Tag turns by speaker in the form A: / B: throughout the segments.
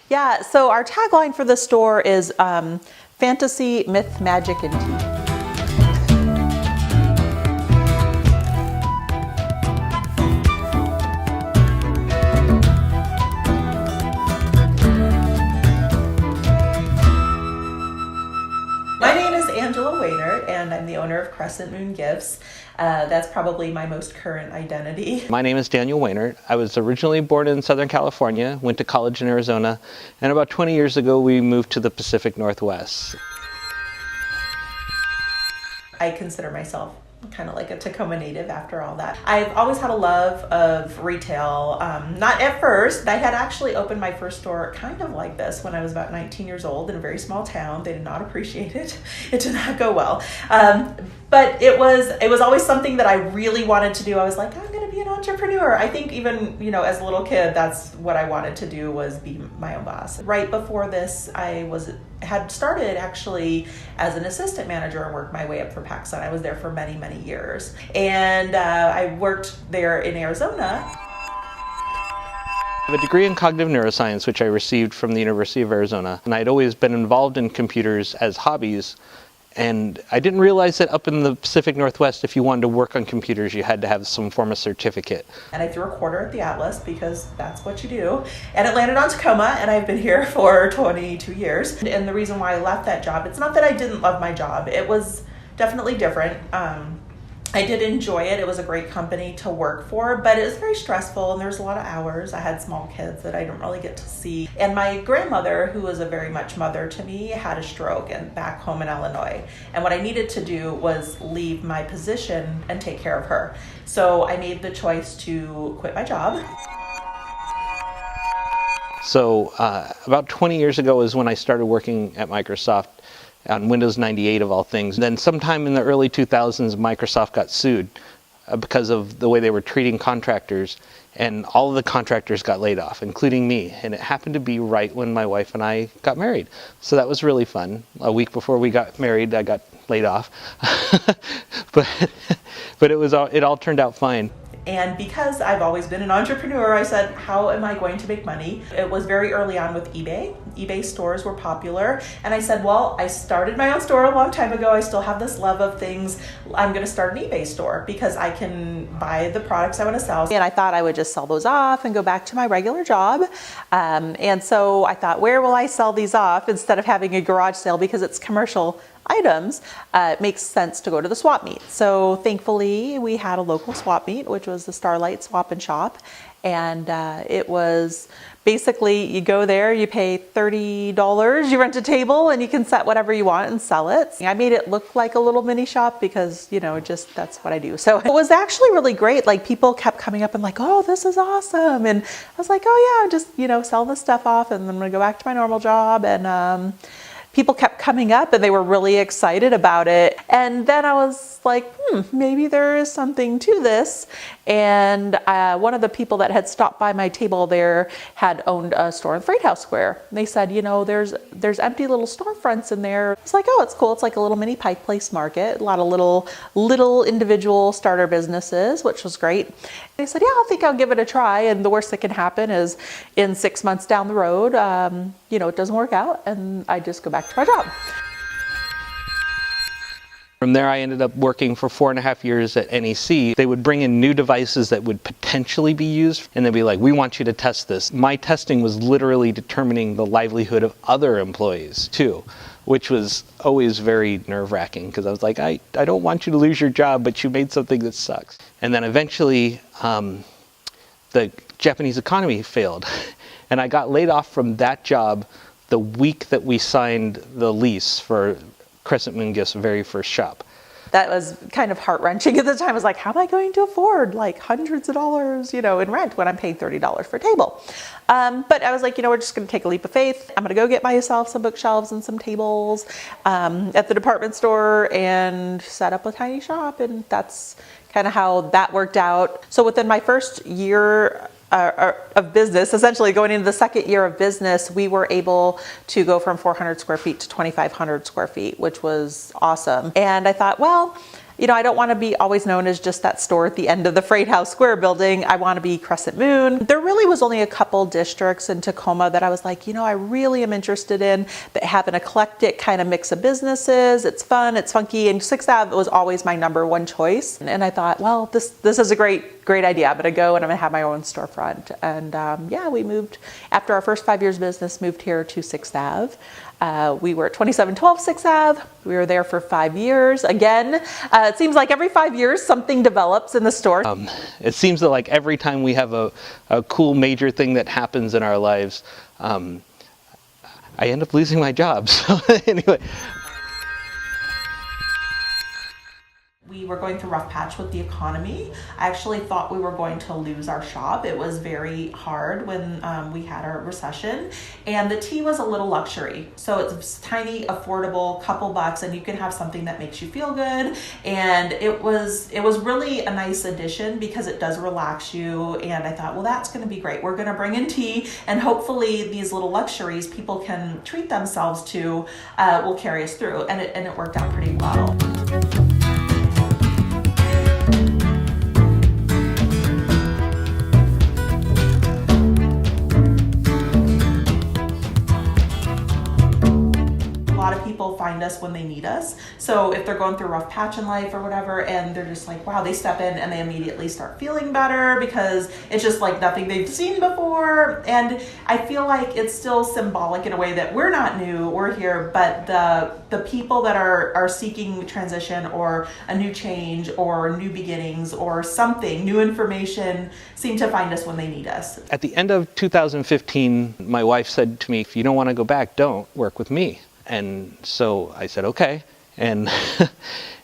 A: Yeah, so our tagline for the store is fantasy, myth, magic, and tea. And I'm the owner of Crescent Moon Gifts. That's probably my most current identity.
B: My name is Daniel Wainert. I was originally born in Southern California, went to college in Arizona, and about 20 years ago we moved to the Pacific Northwest.
A: I consider myself kind of like a Tacoma native after all that. I've always had a love of retail. Not at first. I had actually opened my first store kind of like this when I was about 19 years old in a very small town. They did not appreciate it. It did not go well. But it was always something that I really wanted to do. I was like, I'm going to be an entrepreneur. I think even, as a little kid, that's what I wanted to do, was be my own boss. Right before this, I had started actually as an assistant manager and worked my way up for PacSun. I was there for many, many years. And I worked there in Arizona.
B: I have a degree in cognitive neuroscience, which I received from the University of Arizona. And I'd always been involved in computers as hobbies. And I didn't realize that up in the Pacific Northwest, if you wanted to work on computers, you had to have some form of certificate.
A: And I threw a quarter at the Atlas because that's what you do. And it landed on Tacoma, and I've been here for 22 years. And the reason why I left that job, it's not that I didn't love my job. It was definitely different. I did enjoy it. It was a great company to work for, but it was very stressful and there's a lot of hours. I had small kids that I didn't really get to see. And my grandmother, who was a very much mother to me, had a stroke and back home in Illinois. And what I needed to do was leave my position and take care of her. So I made the choice to quit my job.
B: So about 20 years ago is when I started working at Microsoft on Windows 98 of all things. Then sometime in the early 2000s, Microsoft got sued because of the way they were treating contractors, and all of the contractors got laid off, including me. And it happened to be right when my wife and I got married. So that was really fun. A week before we got married, I got laid off. but it all turned out fine.
A: And because I've always been an entrepreneur, I said, how am I going to make money? It was very early on with eBay. eBay stores were popular. And I said, well, I started my own store a long time ago. I still have this love of things. I'm going to start an eBay store because I can buy the products I want to sell. And I thought I would just sell those off and go back to my regular job. And so I thought, where will I sell these off instead of having a garage sale, because it's commercial items? It makes sense to go to the swap meet. So thankfully we had a local swap meet, which was the Starlight Swap and Shop. And it was basically, you go there, you pay $30, you rent a table, and you can set whatever you want and sell it. I made it look like a little mini shop because, just that's what I do. So it was actually really great. Like, people kept coming up and like, oh, this is awesome. And I was like, oh yeah, just, sell this stuff off and I'm gonna go back to my normal job. And people kept coming up and they were really excited about it. And then I was like, maybe there is something to this. And one of the people that had stopped by my table there had owned a store in Freight House Square. And they said, there's empty little storefronts in there. It's like, oh, it's cool. It's like a little mini Pike Place market. A lot of little individual starter businesses, which was great. They said, yeah, I think I'll give it a try. And the worst that can happen is in 6 months down the road, it doesn't work out and I just go back to my job.
B: From there, I ended up working for 4.5 years at NEC. They would bring in new devices that would potentially be used, and they'd be like, we want you to test this. My testing was literally determining the livelihood of other employees, too, which was always very nerve-wracking, because I was like, I don't want you to lose your job, but you made something that sucks. And then eventually, the Japanese economy failed, and I got laid off from that job the week that we signed the lease for Crescent Moon Gift's very first shop.
A: That was kind of heart-wrenching at the time. I was like, how am I going to afford like hundreds of dollars, in rent when I'm paying $30 for a table? But I was like, we're just going to take a leap of faith. I'm going to go get myself some bookshelves and some tables at the department store and set up a tiny shop. And that's kind of how that worked out. So within my first year of business, essentially going into the second year of business, we were able to go from 400 square feet to 2,500 square feet, which was awesome. And I thought, well, I don't want to be always known as just that store at the end of the Freight House Square building. I want to be Crescent Moon. There really was only a couple districts in Tacoma that I was like, I really am interested in, that have an eclectic kind of mix of businesses. It's fun, it's funky, and 6th Ave was always my number one choice. And I thought, well, this is a great idea. I'm going to go and I'm going to have my own storefront. And we moved, after our first 5 years business, moved here to 6th Ave. We were at 2712 6th Ave. We were there for 5 years. Again, it seems like every 5 years something develops in the store.
B: It seems that like every time we have a cool major thing that happens in our lives, I end up losing my job. So anyway.
A: We were going through a rough patch with the economy. I actually thought we were going to lose our shop. It was very hard when we had our recession, and the tea was a little luxury. So it's tiny, affordable, couple bucks, and you can have something that makes you feel good. And it was really a nice addition because it does relax you. And I thought, well, that's going to be great. We're going to bring in tea, and hopefully these little luxuries people can treat themselves to will carry us through. And it worked out pretty well. People find us when they need us. So if they're going through a rough patch in life or whatever, and they're just like, wow, they step in and they immediately start feeling better because it's just like nothing they've seen before. And I feel like it's still symbolic in a way that we're not new, we're here, but the people that are seeking transition or a new change or new beginnings or something, new information, seem to find us when they need us.
B: At the end of 2015, my wife said to me, if you don't want to go back, don't work with me. And so I said, okay. And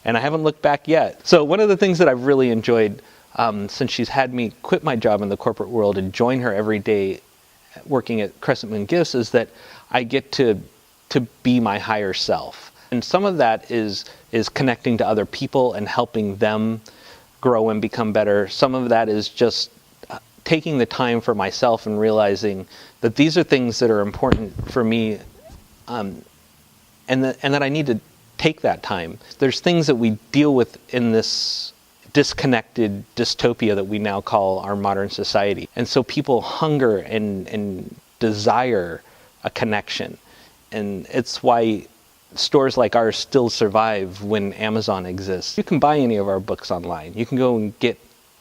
B: and I haven't looked back yet. So one of the things that I've really enjoyed since she's had me quit my job in the corporate world and join her every day working at Crescent Moon Gifts is that I get to be my higher self. And some of that is connecting to other people and helping them grow and become better. Some of that is just taking the time for myself and realizing that these are things that are important for me, and that I need to take that time. There's things that we deal with in this disconnected dystopia that we now call our modern society. And so people hunger and desire a connection. And it's why stores like ours still survive when Amazon exists. You can buy any of our books online. You can go and get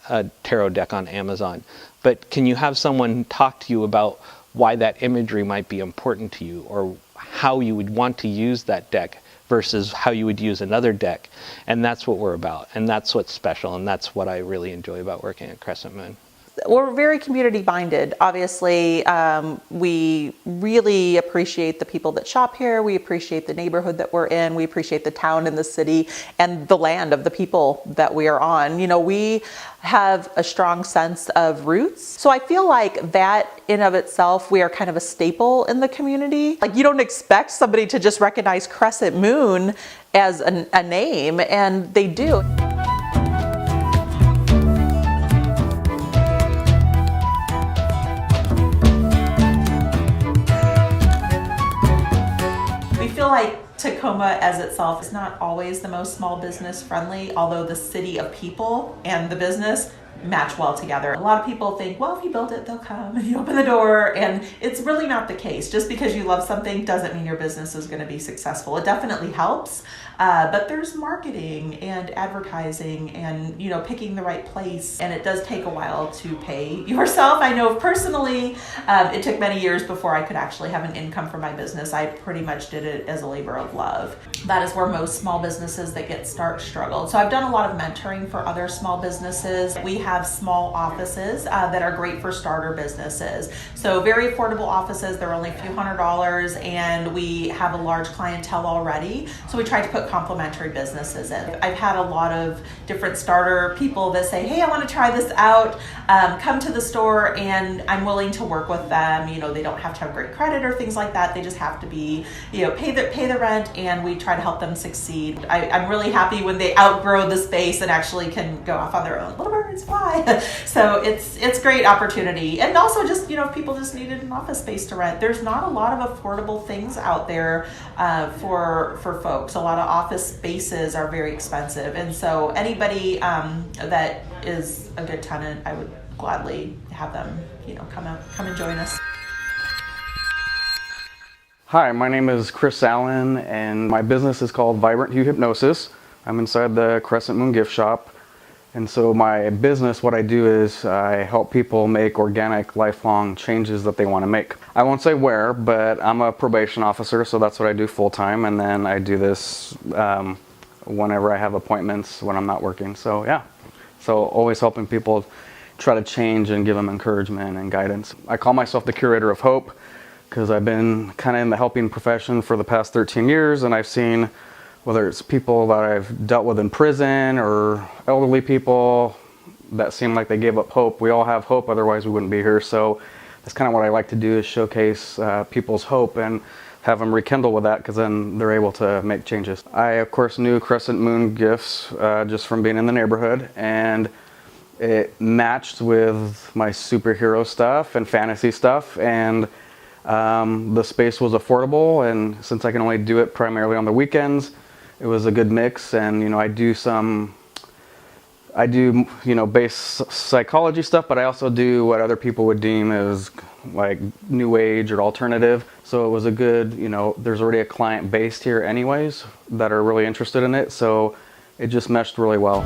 B: a tarot deck on Amazon. But can you have someone talk to you about why that imagery might be important to you, or how you would want to use that deck versus how you would use another deck? And that's what we're about, and that's what's special, and that's what I really enjoy about working at Crescent Moon.
A: We're very community minded. Obviously, we really appreciate the people that shop here. We appreciate the neighborhood that we're in. We appreciate the town and the city and the land of the people that we are on. We have a strong sense of roots. So I feel like that in of itself, we are kind of a staple in the community. Like, you don't expect somebody to just recognize Crescent Moon as a name, and they do. I feel like Tacoma as itself is not always the most small business friendly, although the city of people and the business match well together. A lot of people think, well, if you build it, they'll come and you open the door, and it's really not the case. Just because you love something doesn't mean your business is going to be successful. It definitely helps, but there's marketing and advertising and picking the right place, and it does take a while to pay yourself. I know personally, it took many years before I could actually have an income from my business. I pretty much did it as a labor of love. That is where most small businesses that get started struggle. So I've done a lot of mentoring for other small businesses. We have small offices that are great for starter businesses. So very affordable offices. They're only a few $100s, and we have a large clientele already. So we try to put complementary businesses in. I've had a lot of different starter people that say, hey, I want to try this out. Come to the store, and I'm willing to work with them. They don't have to have great credit or things like that. They just have to be, pay the rent, and we try to help them succeed. I'm really happy when they outgrow the space and actually can go off on their own. Little birds fly. hi. So it's great opportunity. And also just, if people just needed an office space to rent, there's not a lot of affordable things out there for folks. A lot of office spaces are very expensive. And so anybody that is a good tenant, I would gladly have them, come and join us.
C: Hi, my name is Chris Allen, and my business is called Vibrant Hue Hypnosis. I'm inside the Crescent Moon gift shop. And so my business, what I do is I help people make organic, lifelong changes that they want to make. I won't say where, but I'm a probation officer, so that's what I do full time. And then I do this whenever I have appointments when I'm not working. So yeah, so always helping people try to change and give them encouragement and guidance. I call myself the curator of hope, because I've been kind of in the helping profession for the past 13 years, and I've seen, whether it's people that I've dealt with in prison or elderly people that seem like they gave up hope. We all have hope, otherwise we wouldn't be here. So that's kind of what I like to do, is showcase people's hope and have them rekindle with that, because then they're able to make changes. I, of course, knew Crescent Moon Gifts just from being in the neighborhood, and it matched with my superhero stuff and fantasy stuff, and the space was affordable, and since I can only do it primarily on the weekends, it was a good mix. And I do base psychology stuff, but I also do what other people would deem as like new age or alternative. So it was a good, there's already a client based here anyways that are really interested in it, so it just meshed really well.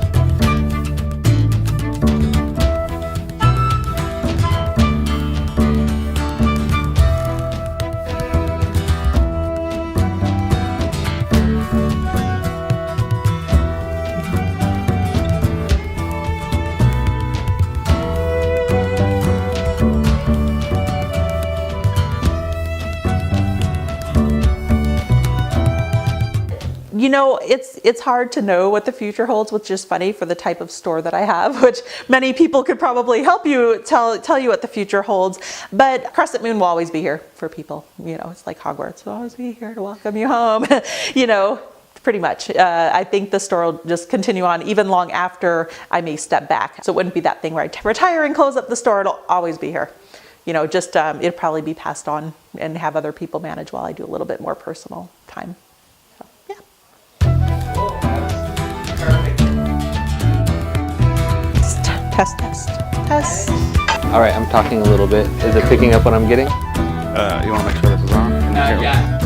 A: It's hard to know what the future holds, which is funny for the type of store that I have, which many people could probably help you tell you what the future holds. But Crescent Moon will always be here for people. It's like Hogwarts. We'll always be here to welcome you home. Pretty much. I think the store will just continue on even long after I may step back. So it wouldn't be that thing where I retire and close up the store. It'll always be here. It'll probably be passed on and have other people manage while I do a little bit more personal time. So, yeah. Test.
B: All right, I'm talking a little bit. Is it picking up what I'm getting?
C: You want to make sure this is on?
D: Yeah.